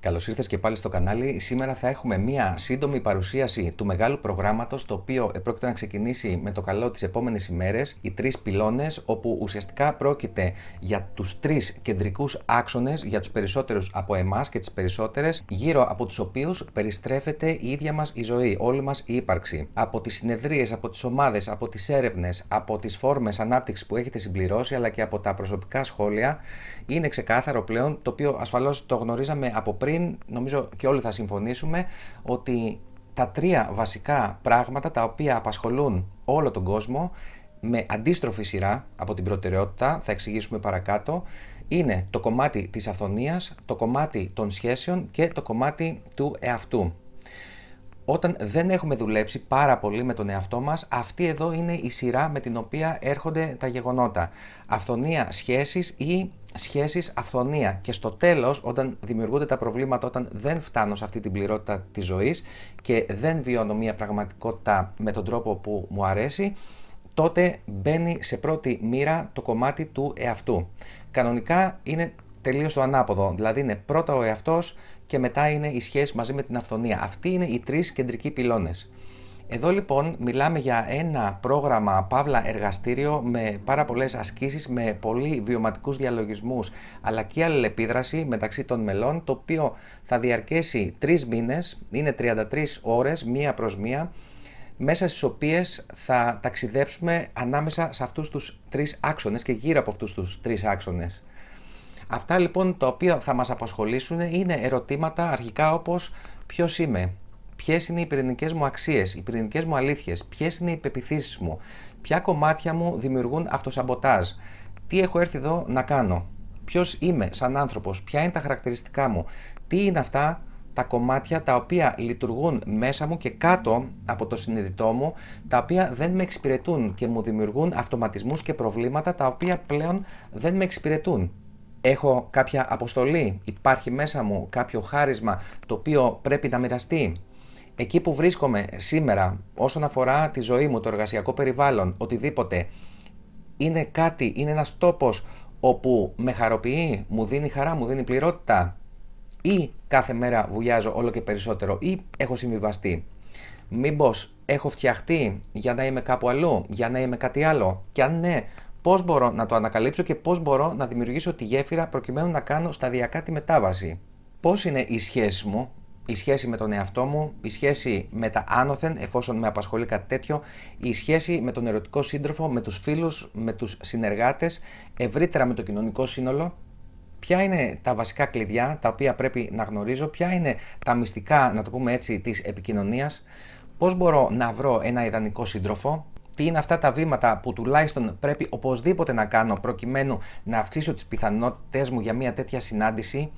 Καλώς ήρθες και πάλι στο κανάλι. Σήμερα θα έχουμε μία σύντομη παρουσίαση του μεγάλου προγράμματος, το οποίο πρόκειται να ξεκινήσει με το καλό τις επόμενες ημέρες, οι τρεις πυλώνες, όπου ουσιαστικά πρόκειται για τους τρεις κεντρικούς άξονες για τους περισσότερους από εμάς και τις περισσότερες, γύρω από τους οποίους περιστρέφεται η ίδια μας η ζωή, όλη μας η ύπαρξη. Από τις συνεδρίες, από τις ομάδες, από τις έρευνες, από τις φόρμες ανάπτυξης που έχετε συμπληρώσει, αλλά και από τα προσωπικά σχόλια, είναι ξεκάθαρο πλέον, το οποίο ασφαλώς το γνωρίζαμε από πριν. Νομίζω και όλοι θα συμφωνήσουμε ότι τα τρία βασικά πράγματα τα οποία απασχολούν όλο τον κόσμο με αντίστροφη σειρά από την προτεραιότητα, θα εξηγήσουμε παρακάτω, είναι το κομμάτι της αυθονίας, το κομμάτι των σχέσεων και το κομμάτι του εαυτού. Όταν δεν έχουμε δουλέψει πάρα πολύ με τον εαυτό μας, αυτή εδώ είναι η σειρά με την οποία έρχονται τα γεγονότα. Αυθονία σχέσεις ή σχέσεις αυθονία. Και στο τέλος, όταν δημιουργούνται τα προβλήματα, όταν δεν φτάνω σε αυτή την πληρότητα της ζωής και δεν βιώνω μια πραγματικότητα με τον τρόπο που μου αρέσει, τότε μπαίνει σε πρώτη μοίρα το κομμάτι του εαυτού. Κανονικά είναι τελείως το ανάποδο, δηλαδή είναι πρώτα ο εαυτός και μετά είναι η σχέση μαζί με την αυθονία. Αυτοί είναι οι τρεις κεντρικοί πυλώνες. Εδώ λοιπόν μιλάμε για ένα πρόγραμμα παύλα εργαστήριο με πάρα πολλές ασκήσεις, με πολύ βιωματικούς διαλογισμούς, αλλά και αλληλεπίδραση μεταξύ των μελών, το οποίο θα διαρκέσει 3 μήνες, είναι 33 ώρες, μία προς μία, μέσα στις οποίες θα ταξιδέψουμε ανάμεσα σε αυτούς τους τρεις άξονες και γύρω από αυτούς τους τρεις άξονες. Αυτά λοιπόν τα οποία θα μας απασχολήσουν είναι ερωτήματα αρχικά όπως ποιος είμαι, ποιες είναι οι πυρηνικές μου αξίες, οι πυρηνικές μου αλήθειες, ποιες είναι οι πεποιθήσεις μου, ποια κομμάτια μου δημιουργούν αυτοσαμποτάζ, τι έχω έρθει εδώ να κάνω, ποιος είμαι σαν άνθρωπος, ποια είναι τα χαρακτηριστικά μου, τι είναι αυτά τα κομμάτια τα οποία λειτουργούν μέσα μου και κάτω από το συνειδητό μου, τα οποία δεν με εξυπηρετούν και μου δημιουργούν αυτοματισμούς και προβλήματα τα οποία πλέον δεν με εξυπηρετούν. Έχω κάποια αποστολή, υπάρχει μέσα μου κάποιο χάρισμα το οποίο πρέπει να μοιραστεί. Εκεί που βρίσκομαι σήμερα όσον αφορά τη ζωή μου, το εργασιακό περιβάλλον, οτιδήποτε, είναι κάτι, είναι ένας τόπος όπου με χαροποιεί, μου δίνει χαρά, μου δίνει πληρότητα, ή κάθε μέρα βουλιάζω όλο και περισσότερο ή έχω συμβιβαστεί. Μήπως έχω φτιαχτεί για να είμαι κάπου αλλού, για να είμαι κάτι άλλο, και αν ναι, πώς μπορώ να το ανακαλύψω και πώς μπορώ να δημιουργήσω τη γέφυρα προκειμένου να κάνω σταδιακά τη μετάβαση. Πώς είναι η σχέση μου, η σχέση με τον εαυτό μου, η σχέση με τα άνωθεν, εφόσον με απασχολεί κάτι τέτοιο, η σχέση με τον ερωτικό σύντροφο, με τους φίλους, με τους συνεργάτες, ευρύτερα με το κοινωνικό σύνολο. Ποια είναι τα βασικά κλειδιά τα οποία πρέπει να γνωρίζω, ποια είναι τα μυστικά, να το πούμε έτσι, της επικοινωνίας, πώς μπορώ να βρω ένα ιδανικό σύντροφο, τι είναι αυτά τα βήματα που τουλάχιστον πρέπει οπωσδήποτε να κάνω προκειμένου να αυξήσω τις πιθανότητες μου για μια τέτοια συνάντηση,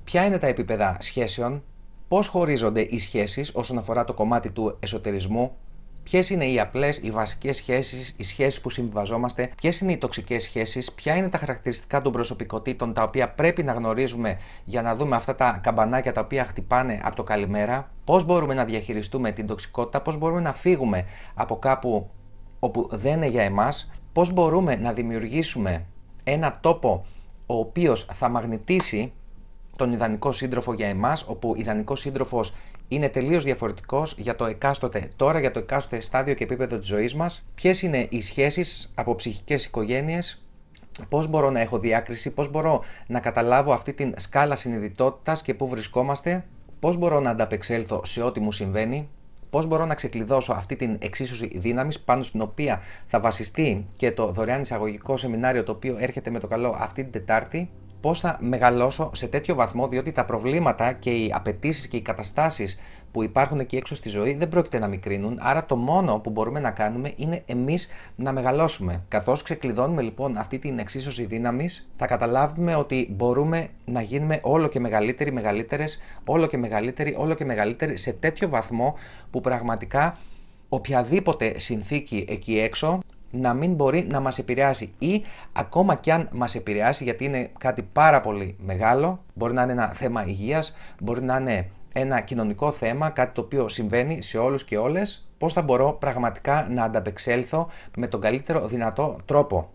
ποια είναι τα επίπεδα σχέσεων, πώς χωρίζονται οι σχέσεις όσον αφορά το κομμάτι του εσωτερισμού, ποιες είναι οι απλές, οι βασικές σχέσεις, οι σχέσεις που συμβιβαζόμαστε, ποιες είναι οι τοξικές σχέσεις, ποια είναι τα χαρακτηριστικά των προσωπικότητων τα οποία πρέπει να γνωρίζουμε για να δούμε αυτά τα καμπανάκια τα οποία χτυπάνε από το καλημέρα, πώς μπορούμε να διαχειριστούμε την τοξικότητα, πώς μπορούμε να φύγουμε από κάπου όπου δεν είναι για εμάς, πώς μπορούμε να δημιουργήσουμε ένα τόπο ο οποίος θα μαγνητήσει τον ιδανικό σύντροφο για εμάς, όπου ο ιδανικός σύντροφος είναι τελείως διαφορετικός για το εκάστοτε τώρα, για το εκάστοτε στάδιο και επίπεδο της ζωής μας, ποιες είναι οι σχέσεις από ψυχικές οικογένειες, πώς μπορώ να έχω διάκριση, πώς μπορώ να καταλάβω αυτή την σκάλα συνειδητότητας και πού βρισκόμαστε, πώς μπορώ να ανταπεξέλθω σε ό,τι μου συμβαίνει, πώς μπορώ να ξεκλειδώσω αυτή την εξίσωση δύναμης πάνω στην οποία θα βασιστεί και το δωρεάν εισαγωγικό σεμινάριο το οποίο έρχεται με το καλό αυτή την Τετάρτη. Πώς θα μεγαλώσω σε τέτοιο βαθμό, διότι τα προβλήματα και οι απαιτήσεις και οι καταστάσεις που υπάρχουν εκεί έξω στη ζωή δεν πρόκειται να μικρύνουν. Άρα το μόνο που μπορούμε να κάνουμε είναι εμείς να μεγαλώσουμε. Καθώς ξεκλειδώνουμε λοιπόν αυτή την εξίσωση δύναμης, θα καταλάβουμε ότι μπορούμε να γίνουμε όλο και μεγαλύτεροι, μεγαλύτερες, όλο και μεγαλύτεροι σε τέτοιο βαθμό που πραγματικά οποιαδήποτε συνθήκη εκεί έξω να μην μπορεί να μας επηρεάσει, ή ακόμα κι αν μας επηρεάσει, γιατί είναι κάτι πάρα πολύ μεγάλο, μπορεί να είναι ένα θέμα υγείας, μπορεί να είναι ένα κοινωνικό θέμα, κάτι το οποίο συμβαίνει σε όλους και όλες, πώς θα μπορώ πραγματικά να ανταπεξέλθω με τον καλύτερο δυνατό τρόπο.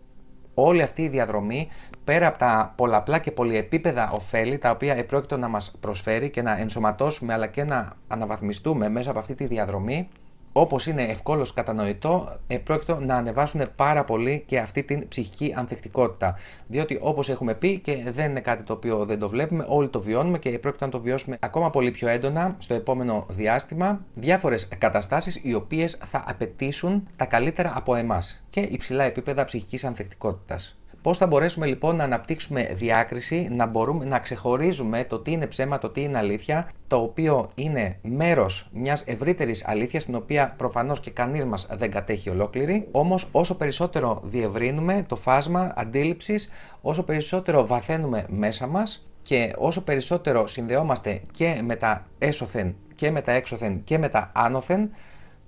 Όλη αυτή η διαδρομή πέρα από τα πολλαπλά και πολυεπίπεδα ωφέλη τα οποία επρόκειτο να μας προσφέρει και να ενσωματώσουμε αλλά και να αναβαθμιστούμε μέσα από αυτή τη διαδρομή, όπως είναι ευκόλως κατανοητό, επρόκειτο να ανεβάσουν πάρα πολύ και αυτή την ψυχική ανθεκτικότητα. Διότι, όπως έχουμε πει, και δεν είναι κάτι το οποίο δεν το βλέπουμε, όλοι το βιώνουμε και επρόκειτο να το βιώσουμε ακόμα πολύ πιο έντονα στο επόμενο διάστημα. Διάφορες καταστάσεις οι οποίες θα απαιτήσουν τα καλύτερα από εμάς και υψηλά επίπεδα ψυχικής ανθεκτικότητας. Πώς θα μπορέσουμε λοιπόν να αναπτύξουμε διάκριση, να μπορούμε να ξεχωρίζουμε το τι είναι ψέμα, το τι είναι αλήθεια, το οποίο είναι μέρος μιας ευρύτερης αλήθειας, την οποία προφανώς και κανείς μας δεν κατέχει ολόκληρη. Όμως, όσο περισσότερο διευρύνουμε το φάσμα αντίληψης, όσο περισσότερο βαθαίνουμε μέσα μας και όσο περισσότερο συνδεόμαστε και με τα έσωθεν και με τα έξωθεν και με τα άνωθεν,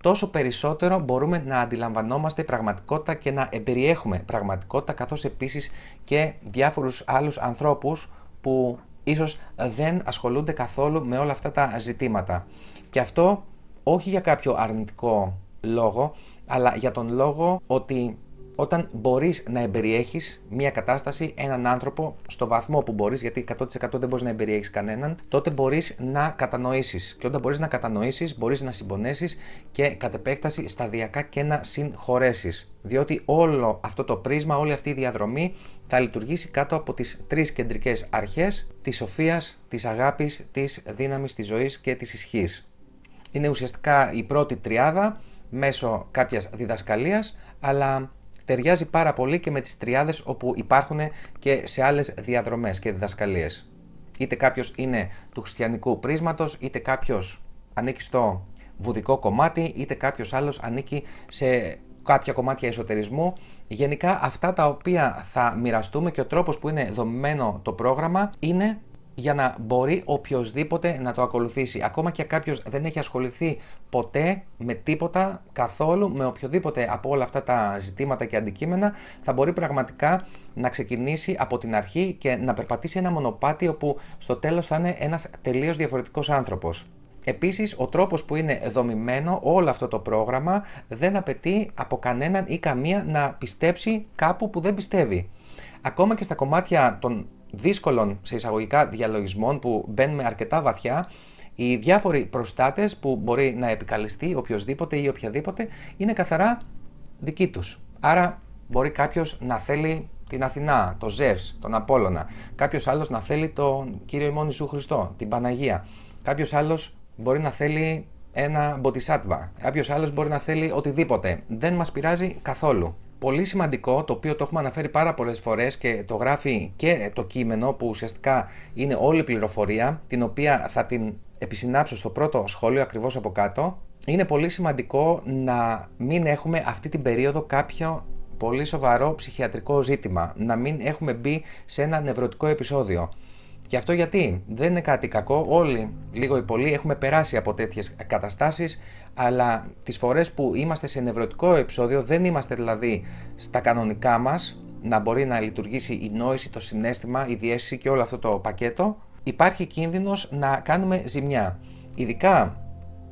τόσο περισσότερο μπορούμε να αντιλαμβανόμαστε πραγματικότητα και να εμπεριέχουμε πραγματικότητα, καθώς επίσης και διάφορους άλλους ανθρώπους που ίσως δεν ασχολούνται καθόλου με όλα αυτά τα ζητήματα. Και αυτό όχι για κάποιο αρνητικό λόγο, αλλά για τον λόγο ότι όταν μπορείς να εμπεριέχεις μια κατάσταση, έναν άνθρωπο, στο βαθμό που μπορείς, γιατί 100% δεν μπορείς να εμπεριέχεις κανέναν, τότε μπορείς να κατανοήσεις. Και όταν μπορείς να κατανοήσεις, μπορείς να συμπονέσεις και κατ' επέκταση σταδιακά και να συγχωρέσεις. Διότι όλο αυτό το πρίσμα, όλη αυτή η διαδρομή θα λειτουργήσει κάτω από τις τρεις κεντρικές αρχές της σοφίας, της αγάπης, της δύναμης της ζωής και της ισχύς. Είναι ουσιαστικά η πρώτη τριάδα μέσω κάποιας διδασκαλίας, αλλά ταιριάζει πάρα πολύ και με τις τριάδες όπου υπάρχουν και σε άλλες διαδρομές και διδασκαλίες. Είτε κάποιος είναι του χριστιανικού πρίσματος, είτε κάποιος ανήκει στο βουδικό κομμάτι, είτε κάποιος άλλος ανήκει σε κάποια κομμάτια εσωτερισμού. Γενικά αυτά τα οποία θα μοιραστούμε και ο τρόπος που είναι δομημένο το πρόγραμμα είναι για να μπορεί οποιοσδήποτε να το ακολουθήσει. Ακόμα και κάποιος δεν έχει ασχοληθεί ποτέ με τίποτα καθόλου, με οποιοδήποτε από όλα αυτά τα ζητήματα και αντικείμενα, θα μπορεί πραγματικά να ξεκινήσει από την αρχή και να περπατήσει ένα μονοπάτι όπου στο τέλος θα είναι ένας τελείως διαφορετικός άνθρωπος. Επίσης, ο τρόπος που είναι δομημένο όλο αυτό το πρόγραμμα δεν απαιτεί από κανέναν ή καμία να πιστέψει κάπου που δεν πιστεύει. Ακόμα και στα κομμάτια των δύσκολων σε εισαγωγικά διαλογισμών που μπαίνουμε αρκετά βαθιά, οι διάφοροι προστάτες που μπορεί να επικαλεστεί οποιοδήποτε ή οποιαδήποτε είναι καθαρά δικοί τους. Άρα μπορεί κάποιος να θέλει την Αθηνά, το Ζεύς, τον Απόλλωνα, κάποιος άλλος να θέλει τον Κύριο ημών Ιησού Χριστό, την Παναγία, κάποιος άλλος μπορεί να θέλει ένα Μποτισάτβα, κάποιος άλλος μπορεί να θέλει οτιδήποτε. Δεν μας πειράζει καθόλου. Πολύ σημαντικό, το οποίο το έχουμε αναφέρει πάρα πολλές φορές και το γράφει και το κείμενο, που ουσιαστικά είναι όλη η πληροφορία, την οποία θα την επισυνάψω στο πρώτο σχόλιο ακριβώς από κάτω. Είναι πολύ σημαντικό να μην έχουμε αυτή την περίοδο κάποιο πολύ σοβαρό ψυχιατρικό ζήτημα, να μην έχουμε μπει σε ένα νευρωτικό επεισόδιο. Και αυτό γιατί δεν είναι κάτι κακό, όλοι λίγο ή πολύ έχουμε περάσει από τέτοιες καταστάσεις, αλλά τις φορές που είμαστε σε νευρωτικό επεισόδιο, δεν είμαστε δηλαδή στα κανονικά μας, να μπορεί να λειτουργήσει η νόηση, το συναίσθημα, η διαίσθηση και όλο αυτό το πακέτο, υπάρχει κίνδυνος να κάνουμε ζημιά. Ειδικά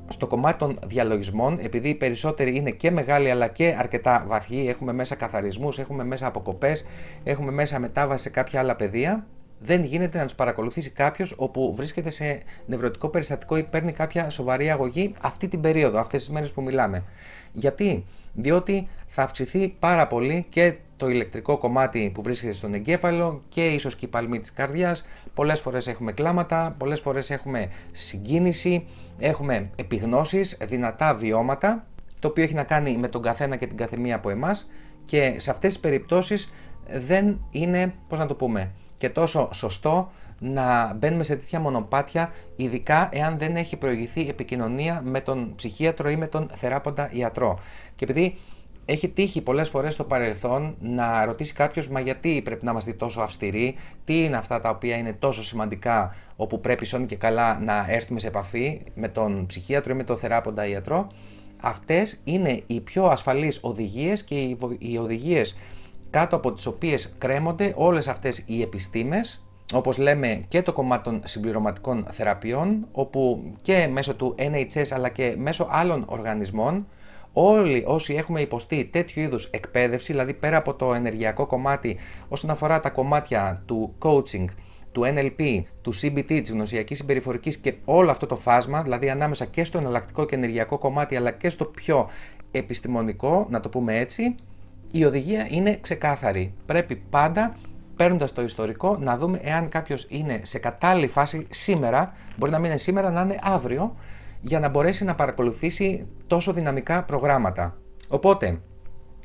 στο κομμάτι των διαλογισμών, επειδή οι περισσότεροι είναι και μεγάλοι αλλά και αρκετά βαθιοί, έχουμε μέσα καθαρισμούς, έχουμε μέσα αποκοπές, έχουμε μέσα μετάβαση σε κάποια άλλα πεδία. Δεν γίνεται να τους παρακολουθήσει κάποιος όπου βρίσκεται σε νευρωτικό περιστατικό ή παίρνει κάποια σοβαρή αγωγή αυτή την περίοδο, αυτές τις μέρες που μιλάμε. Γιατί? Διότι θα αυξηθεί πάρα πολύ και το ηλεκτρικό κομμάτι που βρίσκεται στον εγκέφαλο και ίσως και η παλμή της καρδιάς. Πολλές φορές έχουμε κλάματα, πολλές φορές έχουμε συγκίνηση, έχουμε επιγνώσεις, δυνατά βιώματα, το οποίο έχει να κάνει με τον καθένα και την καθεμία από εμάς, και σε αυτές τις περιπτώσεις δεν είναι, πώς να το πούμε, και τόσο σωστό να μπαίνουμε σε τέτοια μονοπάτια, ειδικά εάν δεν έχει προηγηθεί επικοινωνία με τον ψυχίατρο ή με τον θεράποντα ιατρό. Και επειδή έχει τύχει πολλές φορές στο παρελθόν να ρωτήσει κάποιος, μα γιατί πρέπει να είμαστε τόσο αυστηροί, τι είναι αυτά τα οποία είναι τόσο σημαντικά, όπου πρέπει σώνει και καλά να έρθουμε σε επαφή με τον ψυχίατρο ή με τον θεράποντα ιατρό, αυτές είναι οι πιο ασφαλείς οδηγίες και οι οδηγίες κάτω από τις οποίες κρέμονται όλες αυτές οι επιστήμες, όπως λέμε και το κομμάτι των συμπληρωματικών θεραπείων, όπου και μέσω του NHS αλλά και μέσω άλλων οργανισμών, Όλοι όσοι έχουμε υποστεί τέτοιου είδους εκπαίδευση, δηλαδή πέρα από το ενεργειακό κομμάτι, όσον αφορά τα κομμάτια του coaching, του NLP, του CBT, της γνωσιακής συμπεριφορικής και όλο αυτό το φάσμα, δηλαδή ανάμεσα και στο εναλλακτικό και ενεργειακό κομμάτι, αλλά και στο πιο επιστημονικό, να το πούμε έτσι, η οδηγία είναι ξεκάθαρη. Πρέπει πάντα, παίρνοντας το ιστορικό, να δούμε εάν κάποιος είναι σε κατάλληλη φάση σήμερα, μπορεί να μην είναι σήμερα, να είναι αύριο, για να μπορέσει να παρακολουθήσει τόσο δυναμικά προγράμματα. Οπότε,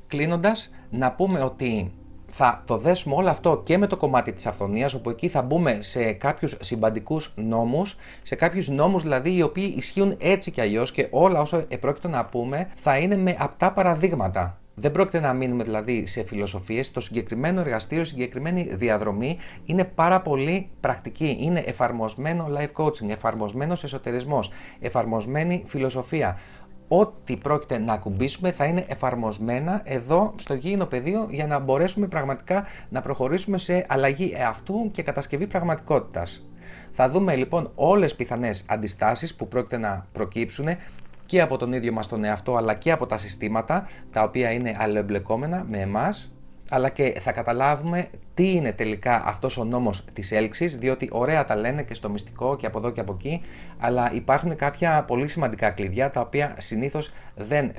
κλείνοντας, να πούμε ότι θα το δέσουμε όλο αυτό και με το κομμάτι της αυθονίας, όπου εκεί θα μπούμε σε κάποιους συμπαντικούς νόμους, σε κάποιους νόμους δηλαδή οι οποίοι ισχύουν έτσι κι αλλιώς, και όλα όσα επρόκειτο να πούμε θα είναι με απτά παραδείγματα. Δεν πρόκειται να μείνουμε δηλαδή σε φιλοσοφίες. Το συγκεκριμένο εργαστήριο, η συγκεκριμένη διαδρομή είναι πάρα πολύ πρακτική. Είναι εφαρμοσμένο life coaching, εφαρμοσμένος εσωτερισμός, εφαρμοσμένη φιλοσοφία. Ό,τι πρόκειται να ακουμπήσουμε θα είναι εφαρμοσμένα εδώ στο γήινο πεδίο για να μπορέσουμε πραγματικά να προχωρήσουμε σε αλλαγή εαυτού και κατασκευή πραγματικότητας. Θα δούμε λοιπόν όλες τις πιθανές αντιστάσεις που πρόκειται να προκύψουν και από τον ίδιο μας τον εαυτό, αλλά και από τα συστήματα τα οποία είναι αλληλοεμπλεκόμενα με εμάς, αλλά και θα καταλάβουμε τι είναι τελικά αυτός ο νόμος της έλξης, διότι ωραία τα λένε και στο μυστικό και από εδώ και από εκεί, αλλά υπάρχουν κάποια πολύ σημαντικά κλειδιά τα οποία συνήθως δεν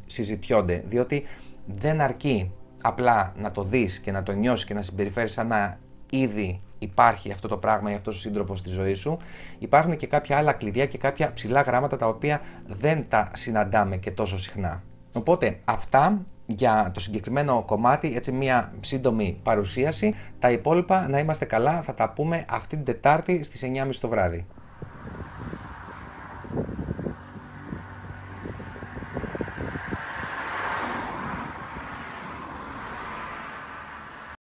συζητιόνται, διότι δεν αρκεί απλά να το δεις και να το νιώσεις και να συμπεριφέρεις σαν να ήδη υπάρχει αυτό το πράγμα ή αυτός ο σύντροφος στη ζωή σου. Υπάρχουν και κάποια άλλα κλειδιά και κάποια ψηλά γράμματα τα οποία δεν τα συναντάμε και τόσο συχνά. Οπότε αυτά για το συγκεκριμένο κομμάτι, έτσι μια σύντομη παρουσίαση. Τα υπόλοιπα να είμαστε καλά, θα τα πούμε αυτή την Τετάρτη στις 9.30 το βράδυ.